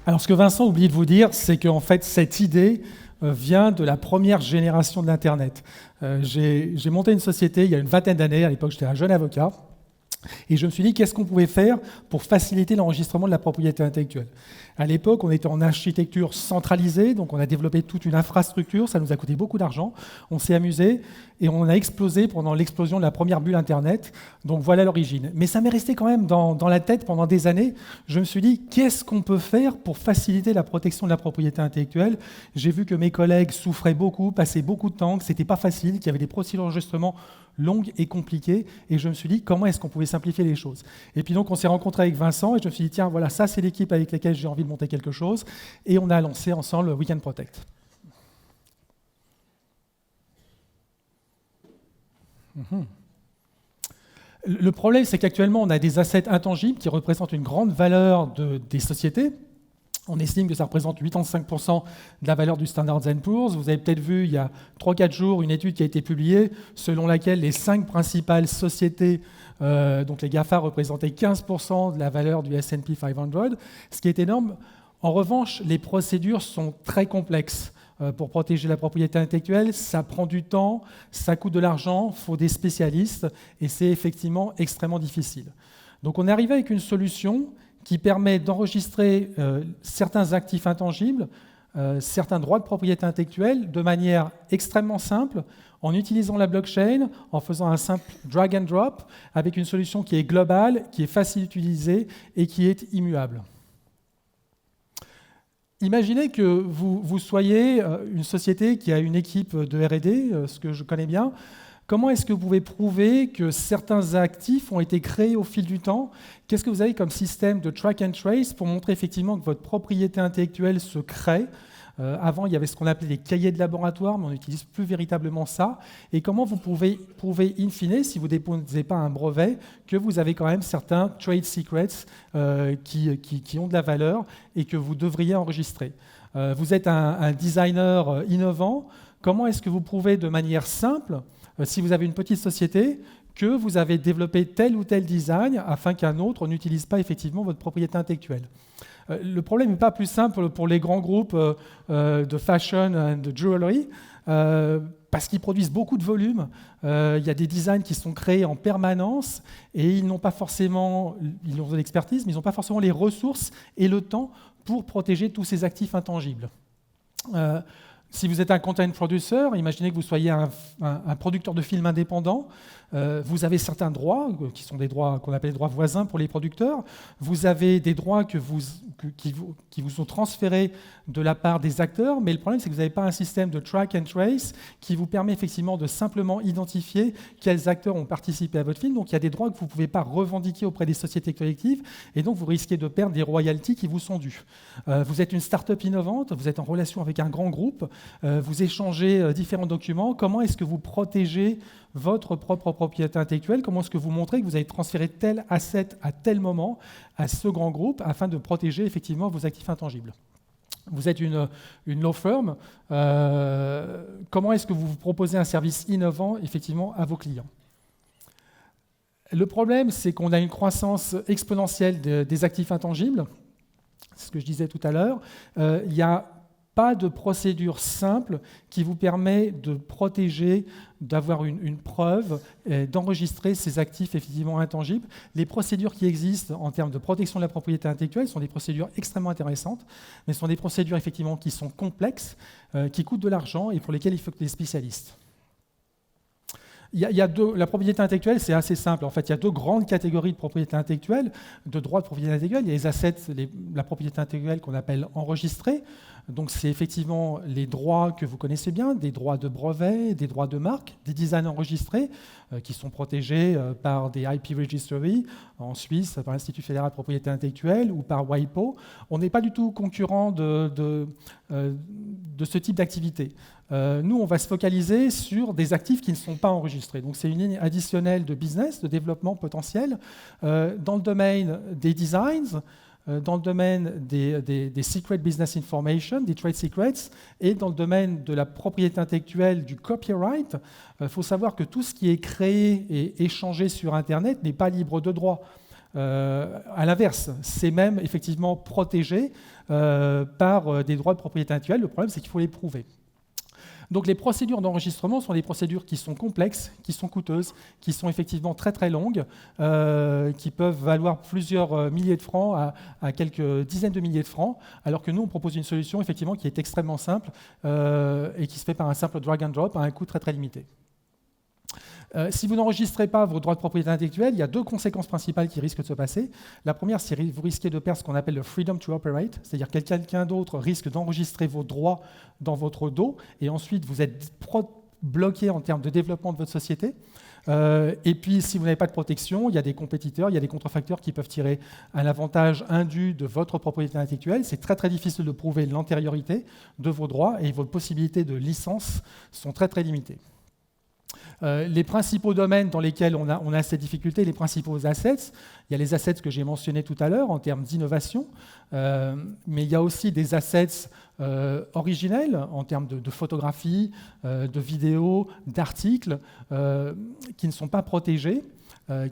Alors, ce que Vincent oublie de vous dire, c'est qu'en fait, cette idée vient de la première génération de l'Internet. J'ai monté une société il y a une vingtaine d'années, à l'époque j'étais un jeune avocat, et je me suis dit qu'est-ce qu'on pouvait faire pour faciliter l'enregistrement de la propriété intellectuelle. À l'époque, on était en architecture centralisée, donc on a développé toute une infrastructure, ça nous a coûté beaucoup d'argent, on s'est amusé et on a explosé pendant l'explosion de la première bulle Internet, donc voilà l'origine. Mais ça m'est resté quand même dans la tête pendant des années. Je me suis dit, qu'est-ce qu'on peut faire pour faciliter la protection de la propriété intellectuelle? J'ai vu que mes collègues souffraient beaucoup, passaient beaucoup de temps, que ce n'était pas facile, qu'il y avait des procédures d'enregistrement longues et compliquées, et je me suis dit, comment est-ce qu'on pouvait simplifier les choses? Et puis donc, on s'est rencontré avec Vincent, et je me suis dit, tiens, voilà, ça c'est l'équipe avec laquelle j'ai envie de monter quelque chose, et on a lancé ensemble We Can Protect. Le problème, c'est qu'actuellement, on a des assets intangibles qui représentent une grande valeur des sociétés. On estime que ça représente 85% de la valeur du Standard & Poor's. Vous avez peut-être vu, il y a 3-4 jours, une étude qui a été publiée selon laquelle les 5 principales sociétés, donc les GAFA, représentaient 15% de la valeur du S&P 500, ce qui est énorme. En revanche, les procédures sont très complexes. Pour protéger la propriété intellectuelle, ça prend du temps, ça coûte de l'argent, il faut des spécialistes, et c'est effectivement extrêmement difficile. Donc on est arrivé avec une solution qui permet d'enregistrer certains actifs intangibles, certains droits de propriété intellectuelle, de manière extrêmement simple, en utilisant la blockchain, en faisant un simple drag and drop, avec une solution qui est globale, qui est facile à utiliser et qui est immuable. Imaginez que vous soyez une société qui a une équipe de R&D, ce que je connais bien. Comment est-ce que vous pouvez prouver que certains actifs ont été créés au fil du temps? Qu'est-ce que vous avez comme système de track and trace pour montrer effectivement que votre propriété intellectuelle se crée? Avant, il y avait ce qu'on appelait les cahiers de laboratoire, mais on n'utilise plus véritablement ça. Et comment vous pouvez prouver in fine, si vous ne déposez pas un brevet, que vous avez quand même certains trade secrets qui ont de la valeur et que vous devriez enregistrer? Vous êtes un designer innovant. Comment est-ce que vous prouvez de manière simple, si vous avez une petite société, que vous avez développé tel ou tel design afin qu'un autre n'utilise pas effectivement votre propriété intellectuelle? Le problème n'est pas plus simple pour les grands groupes de fashion and de jewelry, parce qu'ils produisent beaucoup de volume. Il y a des designs qui sont créés en permanence et ils n'ont pas forcément, ils ont de l'expertise, mais ils n'ont pas forcément les ressources et le temps pour protéger tous ces actifs intangibles. Si vous êtes un content producer, imaginez que vous soyez un producteur de films indépendant, vous avez certains droits, qui sont des droits qu'on appelle les droits voisins pour les producteurs, vous avez des droits qui vous sont transférés de la part des acteurs, mais le problème c'est que vous n'avez pas un système de track and trace qui vous permet effectivement de simplement identifier quels acteurs ont participé à votre film, donc il y a des droits que vous ne pouvez pas revendiquer auprès des sociétés collectives, et donc vous risquez de perdre des royalties qui vous sont dues. Vous êtes une start-up innovante, vous êtes en relation avec un grand groupe, vous échangez différents documents. Comment est-ce que vous protégez votre propre propriété intellectuelle? Comment est-ce que vous montrez que vous avez transféré tel asset à tel moment à ce grand groupe afin de protéger effectivement vos actifs intangibles? Vous êtes une law firm. Comment est-ce que vous proposez un service innovant effectivement à vos clients? Le problème, c'est qu'on a une croissance exponentielle des actifs intangibles. C'est ce que je disais tout à l'heure. Il n'y a pas de procédure simple qui vous permet de protéger, d'avoir une preuve, d'enregistrer ces actifs effectivement intangibles. Les procédures qui existent en termes de protection de la propriété intellectuelle sont des procédures extrêmement intéressantes, mais ce sont des procédures effectivement qui sont complexes, qui coûtent de l'argent et pour lesquelles il faut des spécialistes. La propriété intellectuelle, c'est assez simple. En fait, il y a deux grandes catégories de propriété intellectuelle, de droits de propriété intellectuelle. Il y a les assets, la propriété intellectuelle qu'on appelle enregistrée. Donc, c'est effectivement les droits que vous connaissez bien, des droits de brevet, des droits de marque, des designs enregistrés qui sont protégés par des IP Registry en Suisse, par l'Institut fédéral de propriété intellectuelle ou par WIPO. On n'est pas du tout concurrent de ce type d'activité. Nous, on va se focaliser sur des actifs qui ne sont pas enregistrés. Donc, c'est une ligne additionnelle de business, de développement potentiel dans le domaine des designs, dans le domaine des secret business information, des trade secrets, et dans le domaine de la propriété intellectuelle, du copyright. Il faut savoir que tout ce qui est créé et échangé sur Internet n'est pas libre de droit. À l'inverse, c'est même effectivement protégé par des droits de propriété intellectuelle. Le problème, c'est qu'il faut les prouver. Donc les procédures d'enregistrement sont des procédures qui sont complexes, qui sont coûteuses, qui sont effectivement très très longues, qui peuvent valoir plusieurs milliers de francs à quelques dizaines de milliers de francs, alors que nous on propose une solution effectivement qui est extrêmement simple et qui se fait par un simple drag and drop à un coût très très limité. Si vous n'enregistrez pas vos droits de propriété intellectuelle, il y a deux conséquences principales qui risquent de se passer. La première, c'est que vous risquez de perdre ce qu'on appelle le freedom to operate, c'est-à-dire que quelqu'un d'autre risque d'enregistrer vos droits dans votre dos, et ensuite vous êtes bloqué en termes de développement de votre société. Et puis, si vous n'avez pas de protection, il y a des compétiteurs, il y a des contrefacteurs qui peuvent tirer un avantage indu de votre propriété intellectuelle. C'est très très difficile de prouver l'antériorité de vos droits, et vos possibilités de licence sont très très limitées. Les principaux domaines dans lesquels on a ces difficultés, les principaux assets, il y a les assets que j'ai mentionnés tout à l'heure en termes d'innovation, mais il y a aussi des assets originels en termes de photographie, de vidéos, d'articles qui ne sont pas protégés,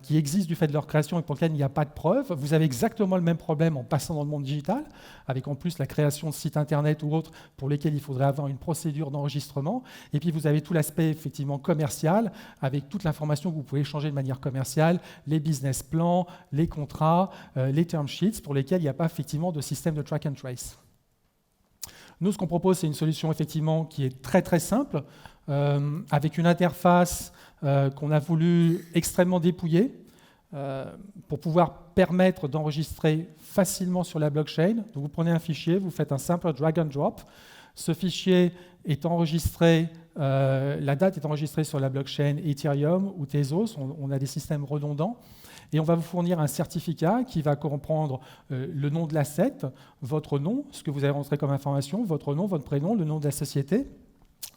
qui existent du fait de leur création et pour lesquels il n'y a pas de preuves. Vous avez exactement le même problème en passant dans le monde digital, avec en plus la création de sites internet ou autres pour lesquels il faudrait avoir une procédure d'enregistrement. Et puis vous avez tout l'aspect effectivement commercial, avec toute l'information que vous pouvez échanger de manière commerciale, les business plans, les contrats, les term sheets, pour lesquels il n'y a pas effectivement de système de track and trace. Nous, ce qu'on propose, c'est une solution effectivement qui est très très simple, avec une interface qu'on a voulu extrêmement dépouiller pour pouvoir permettre d'enregistrer facilement sur la blockchain. Donc vous prenez un fichier, vous faites un simple drag and drop. Ce fichier est enregistré, la date est enregistrée sur la blockchain Ethereum ou Tezos. On a des systèmes redondants. Et on va vous fournir un certificat qui va comprendre le nom de l'asset, votre nom, ce que vous avez rentré comme information, votre nom, votre prénom, le nom de la société,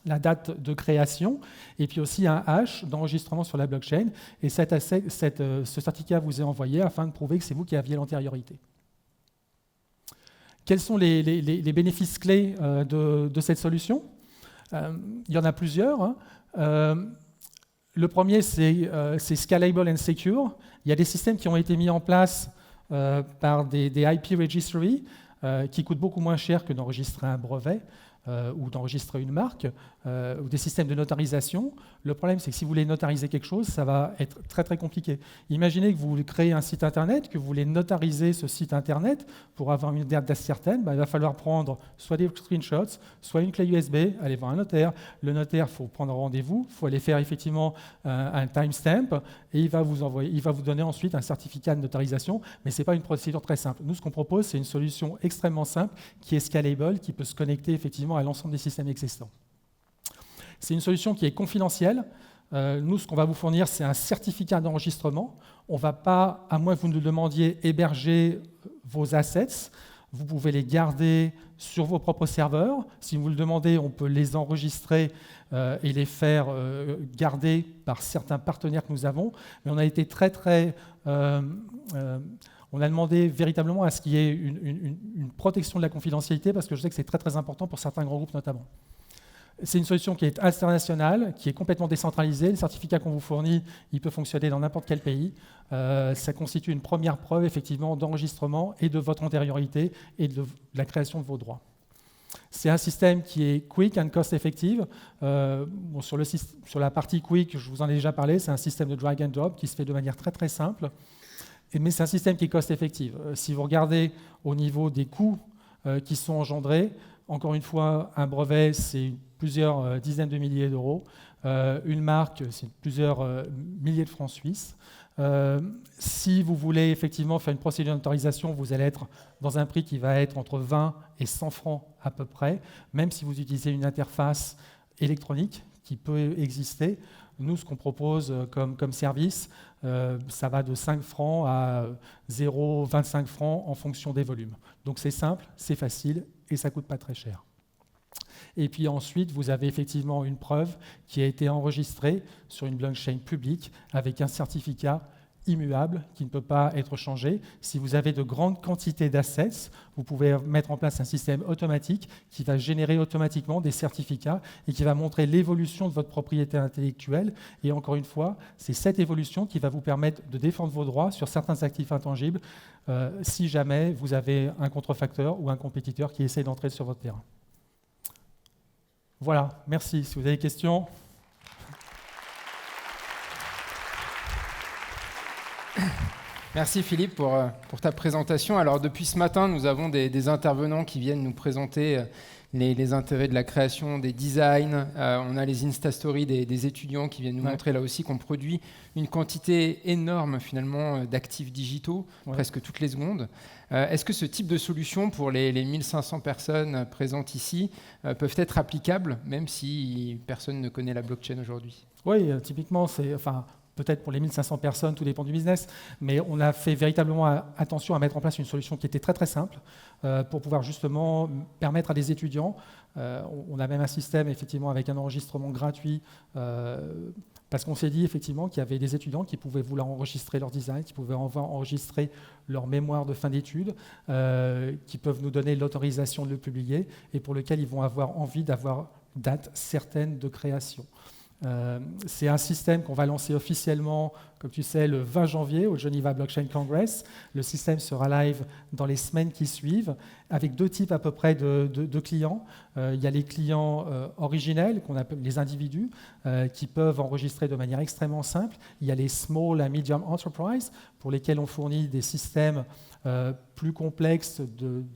la date de création, et puis aussi un hash d'enregistrement sur la blockchain. Et ce certificat vous est envoyé afin de prouver que c'est vous qui aviez l'antériorité. Quels sont les bénéfices clés de cette solution? Il y en a plusieurs. Le premier, c'est scalable and secure. Il y a des systèmes qui ont été mis en place par des IP registries qui coûtent beaucoup moins cher que d'enregistrer un brevet ou d'enregistrer une marque, ou des systèmes de notarisation. Le problème, c'est que si vous voulez notariser quelque chose, ça va être très très compliqué. Imaginez que vous voulez créer un site internet, que vous voulez notariser ce site internet pour avoir une date certaine, il va falloir prendre soit des screenshots, soit une clé USB, aller voir un notaire. Le notaire, il faut prendre rendez-vous, il faut aller faire effectivement un timestamp, et il va vous donner ensuite un certificat de notarisation, mais ce n'est pas une procédure très simple. Nous, ce qu'on propose, c'est une solution extrêmement simple, qui est scalable, qui peut se connecter effectivement à l'ensemble des systèmes existants. C'est une solution qui est confidentielle. Nous, ce qu'on va vous fournir, c'est un certificat d'enregistrement. On ne va pas, à moins que vous nous le demandiez, héberger vos assets. Vous pouvez les garder sur vos propres serveurs. Si vous le demandez, on peut les enregistrer et les faire garder par certains partenaires que nous avons. Mais on a été très, très... on a demandé véritablement à ce qu'il y ait une protection de la confidentialité, parce que je sais que c'est très, très important pour certains grands groupes notamment. C'est une solution qui est internationale, qui est complètement décentralisée. Le certificat qu'on vous fournit, il peut fonctionner dans n'importe quel pays. Ça constitue une première preuve effectivement d'enregistrement et de votre antériorité et de la création de vos droits. C'est un système qui est quick and cost effective. Sur la partie quick, je vous en ai déjà parlé, c'est un système de drag and drop qui se fait de manière très très simple. Mais c'est un système qui est cost effective. Si vous regardez au niveau des coûts qui sont engendrés, encore une fois, un brevet, c'est plusieurs dizaines de milliers d'euros. Une marque, c'est plusieurs milliers de francs suisses. Si vous voulez effectivement faire une procédure d'autorisation, vous allez être dans un prix qui va être entre 20 et 100 francs à peu près, même si vous utilisez une interface électronique qui peut exister. Nous, ce qu'on propose comme service, ça va de 5 francs à 0,25 francs en fonction des volumes. Donc c'est simple, c'est facile et ça ne coûte pas très cher. Et puis ensuite, vous avez effectivement une preuve qui a été enregistrée sur une blockchain publique avec un certificat immuable, qui ne peut pas être changé. Si vous avez de grandes quantités d'assets, vous pouvez mettre en place un système automatique qui va générer automatiquement des certificats et qui va montrer l'évolution de votre propriété intellectuelle. Et encore une fois, c'est cette évolution qui va vous permettre de défendre vos droits sur certains actifs intangibles si jamais vous avez un contrefacteur ou un compétiteur qui essaie d'entrer sur votre terrain. Voilà, merci. Si vous avez des questions... Merci Philippe pour ta présentation. Alors depuis ce matin, nous avons des intervenants qui viennent nous présenter les intérêts de la création, des designs. On a les Insta Stories des étudiants qui viennent nous montrer là aussi qu'on produit une quantité énorme finalement d'actifs digitaux, presque toutes les secondes. Est-ce que ce type de solution pour les 1500 personnes présentes ici peuvent être applicables, même si personne ne connaît la blockchain aujourd'hui? Oui, typiquement, peut-être pour les 1500 personnes, tout dépend du business, mais on a fait véritablement attention à mettre en place une solution qui était très très simple pour pouvoir justement permettre à des étudiants, on a même un système effectivement avec un enregistrement gratuit, parce qu'on s'est dit effectivement qu'il y avait des étudiants qui pouvaient vouloir enregistrer leur design, qui pouvaient enregistrer leur mémoire de fin d'études, qui peuvent nous donner l'autorisation de le publier et pour lequel ils vont avoir envie d'avoir date certaine de création. C'est un système qu'on va lancer officiellement, comme tu sais, le 20 janvier au Geneva Blockchain Congress. Le système sera live dans les semaines qui suivent, avec deux types à peu près de clients. Il y a les clients originels, qu'on appelle les individus, qui peuvent enregistrer de manière extrêmement simple. Il y a les small and medium enterprise, pour lesquels on fournit des systèmes plus complexes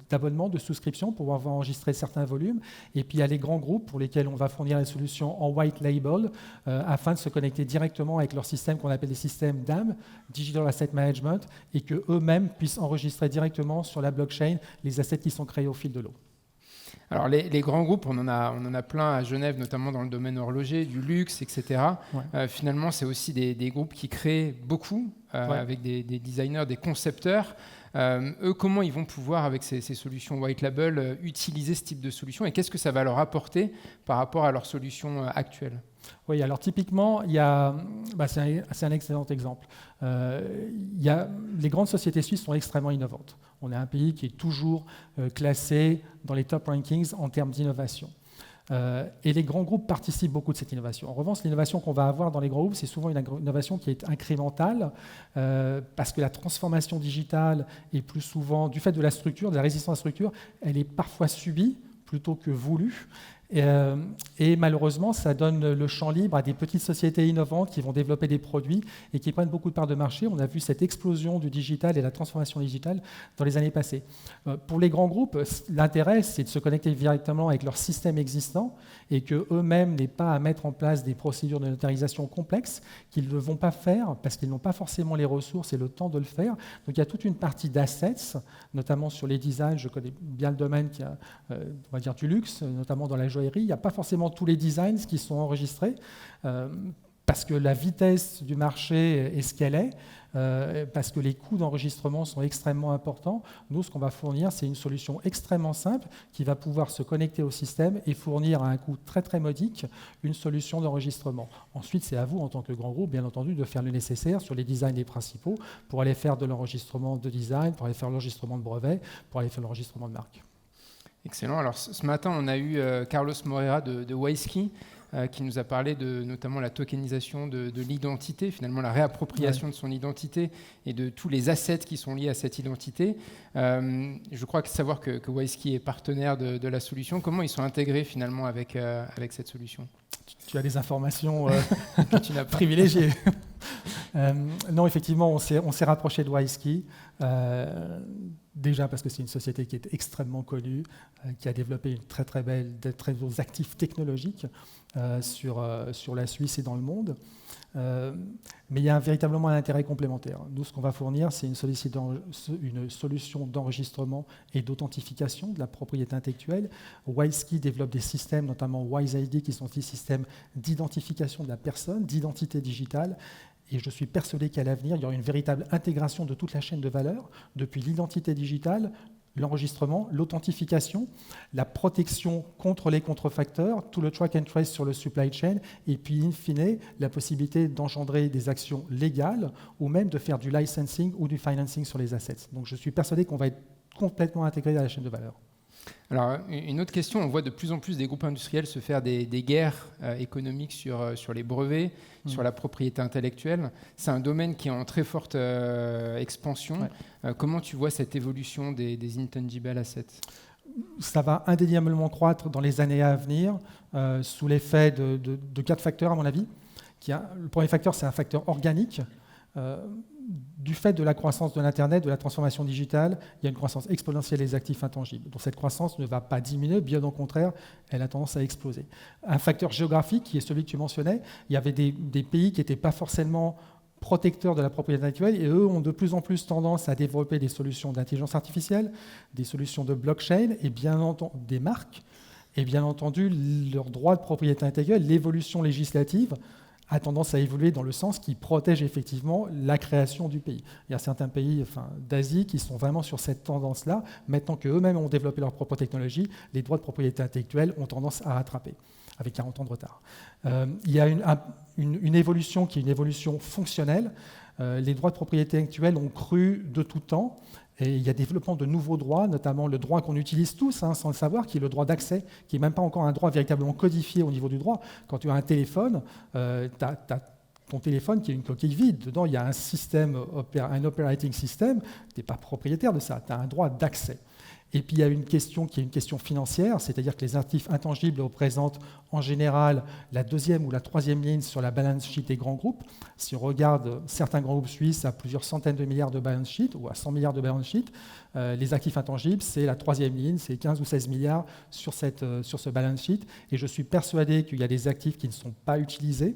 d'abonnement, de souscription, pour pouvoir enregistrer certains volumes. Et puis il y a les grands groupes pour lesquels on va fournir les solutions en white label afin de se connecter directement avec leur système qu'on appelle les systèmes DAM, Digital Asset Management, et qu'eux-mêmes puissent enregistrer directement sur la blockchain les assets qui sont créés au fil de l'eau. Alors les grands groupes, on en a plein à Genève, notamment dans le domaine horloger, du luxe, etc. Finalement, c'est aussi des groupes qui créent beaucoup, avec des designers, des concepteurs. Eux, comment ils vont pouvoir, avec ces solutions white label, utiliser ce type de solution et qu'est-ce que ça va leur apporter par rapport à leurs solutions actuelles? Oui, alors typiquement, c'est un excellent exemple. Les grandes sociétés suisses sont extrêmement innovantes. On est un pays qui est toujours classé dans les top rankings en termes d'innovation. Et les grands groupes participent beaucoup de cette innovation. En revanche, l'innovation qu'on va avoir dans les grands groupes, c'est souvent une innovation qui est incrémentale, parce que la transformation digitale est plus souvent, du fait de la structure, de la résistance à la structure, elle est parfois subie plutôt que voulue. Et malheureusement, ça donne le champ libre à des petites sociétés innovantes qui vont développer des produits et qui prennent beaucoup de parts de marché. On a vu cette explosion du digital et la transformation digitale dans les années passées. Pour les grands groupes, l'intérêt, c'est de se connecter directement avec leur système existant et qu'eux-mêmes n'aient pas à mettre en place des procédures de notarisation complexes qu'ils ne vont pas faire parce qu'ils n'ont pas forcément les ressources et le temps de le faire. Donc il y a toute une partie d'assets, notamment sur les designs. Je connais bien le domaine qui a, on va dire, du luxe, notamment dans la joaillerie. Il n'y a pas forcément tous les designs qui sont enregistrés parce que la vitesse du marché est ce qu'elle est, parce que les coûts d'enregistrement sont extrêmement importants. Nous, ce qu'on va fournir, c'est une solution extrêmement simple qui va pouvoir se connecter au système et fournir à un coût très très modique une solution d'enregistrement. Ensuite, c'est à vous, en tant que grand groupe, bien entendu, de faire le nécessaire sur les designs les principaux pour aller faire de l'enregistrement de design, pour aller faire l'enregistrement de brevets, pour aller faire l'enregistrement de marque. Excellent. Alors ce matin, on a eu Carlos Moreira de WiseKey qui nous a parlé de notamment la tokenisation de l'identité, finalement la réappropriation de son identité et de tous les assets qui sont liés à cette identité. Je crois savoir que WiseKey est partenaire de la solution. Comment ils sont intégrés finalement avec cette solution? Tu as des informations que tu n'as privilégiées. Non, effectivement, on s'est rapproché de WiseKey. Déjà parce que c'est une société qui est extrêmement connue, qui a développé une très beaux actifs technologiques sur la Suisse et dans le monde. Mais il y a véritablement un intérêt complémentaire. Nous, ce qu'on va fournir, c'est une solution d'enregistrement et d'authentification de la propriété intellectuelle. WiseKey développe des systèmes, notamment WiseID, qui sont des systèmes d'identification de la personne, d'identité digitale. Et je suis persuadé qu'à l'avenir, il y aura une véritable intégration de toute la chaîne de valeur, depuis l'identité digitale l'enregistrement, l'authentification, la protection contre les contrefacteurs, tout le track and trace sur le supply chain, et puis in fine, la possibilité d'engendrer des actions légales ou même de faire du licensing ou du financing sur les assets. Donc je suis persuadé qu'on va être complètement intégré à la chaîne de valeur. Alors, une autre question, on voit de plus en plus des groupes industriels se faire des guerres économiques sur les brevets, sur la propriété intellectuelle. C'est un domaine qui est en très forte expansion. Ouais. Comment tu vois cette évolution des intangible assets ? Ça va indéniablement croître dans les années à venir sous l'effet de 4 facteurs, à mon avis. Le premier facteur, c'est un facteur organique. Du fait de la croissance de l'Internet, de la transformation digitale, il y a une croissance exponentielle des actifs intangibles. Donc cette croissance ne va pas diminuer, bien au contraire, elle a tendance à exploser. Un facteur géographique, qui est celui que tu mentionnais, il y avait des pays qui n'étaient pas forcément protecteurs de la propriété intellectuelle, et eux ont de plus en plus tendance à développer des solutions d'intelligence artificielle, des solutions de blockchain, et bien entendu des marques, et bien entendu leurs droits de propriété intellectuelle, l'évolution législative a tendance à évoluer dans le sens qui protège effectivement la création du pays. Il y a certains pays d'Asie qui sont vraiment sur cette tendance-là. Maintenant qu'eux-mêmes ont développé leur propre technologie, les droits de propriété intellectuelle ont tendance à rattraper, avec 40 ans de retard. Il y a une évolution qui est une évolution fonctionnelle. Les droits de propriété intellectuelle ont cru de tout temps. Et il y a développement de nouveaux droits, notamment le droit qu'on utilise tous, sans le savoir, qui est le droit d'accès, qui n'est même pas encore un droit véritablement codifié au niveau du droit. Quand tu as un téléphone, tu as ton téléphone qui est une coquille vide. Dedans, il y a un système, un operating system. Tu n'es pas propriétaire de ça, tu as un droit d'accès. Et puis il y a une question qui est une question financière, c'est-à-dire que les actifs intangibles représentent en général la 2e ou la 3e ligne sur la balance sheet des grands groupes. Si on regarde certains grands groupes suisses à plusieurs centaines de milliards de balance sheet ou à 100 milliards de balance sheet, les actifs intangibles, c'est la 3e ligne, c'est 15 ou 16 milliards sur ce balance sheet. Et je suis persuadé qu'il y a des actifs qui ne sont pas utilisés.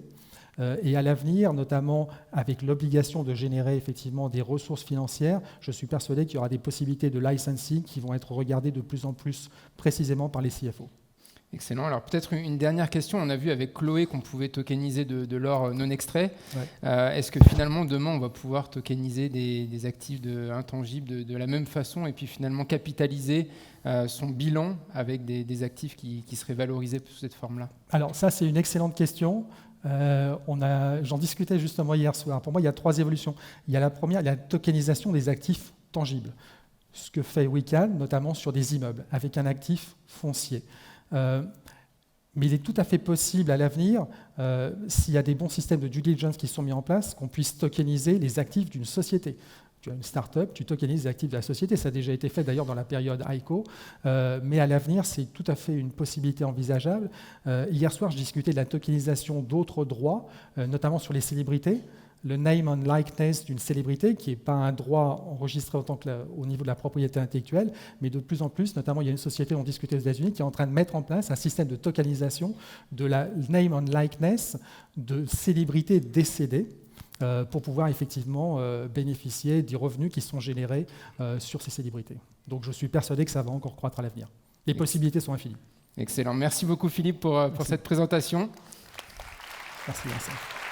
Et à l'avenir, notamment avec l'obligation de générer effectivement des ressources financières, je suis persuadé qu'il y aura des possibilités de licensing qui vont être regardées de plus en plus précisément par les CFO. Excellent. Alors peut-être une dernière question. On a vu avec Chloé qu'on pouvait tokeniser de l'or non extrait. Ouais. Est-ce que finalement demain on va pouvoir tokeniser des actifs intangibles de la même façon et puis finalement capitaliser son bilan avec des actifs qui seraient valorisés sous cette forme-là ? Alors ça c'est une excellente question. J'en discutais justement hier soir. Pour moi, il y a 3 évolutions. Il y a la première, la tokenisation des actifs tangibles. Ce que fait Wican, notamment sur des immeubles, avec un actif foncier. Mais il est tout à fait possible à l'avenir, s'il y a des bons systèmes de due diligence qui sont mis en place, qu'on puisse tokeniser les actifs d'une société. Tu as une start-up, tu tokenises les actifs de la société. Ça a déjà été fait d'ailleurs dans la période ICO. Mais à l'avenir, c'est tout à fait une possibilité envisageable. Hier soir, je discutais de la tokenisation d'autres droits, notamment sur les célébrités. Le name and likeness d'une célébrité, qui n'est pas un droit enregistré au niveau de la propriété intellectuelle, mais de plus en plus, notamment il y a une société, on discutait aux États-Unis, qui est en train de mettre en place un système de tokenisation de la name and likeness de célébrités décédées, pour pouvoir effectivement bénéficier des revenus qui sont générés sur ces célébrités. Donc je suis persuadé que ça va encore croître à l'avenir. Les possibilités sont infinies. Excellent. Merci beaucoup Philippe pour cette présentation. Merci Vincent.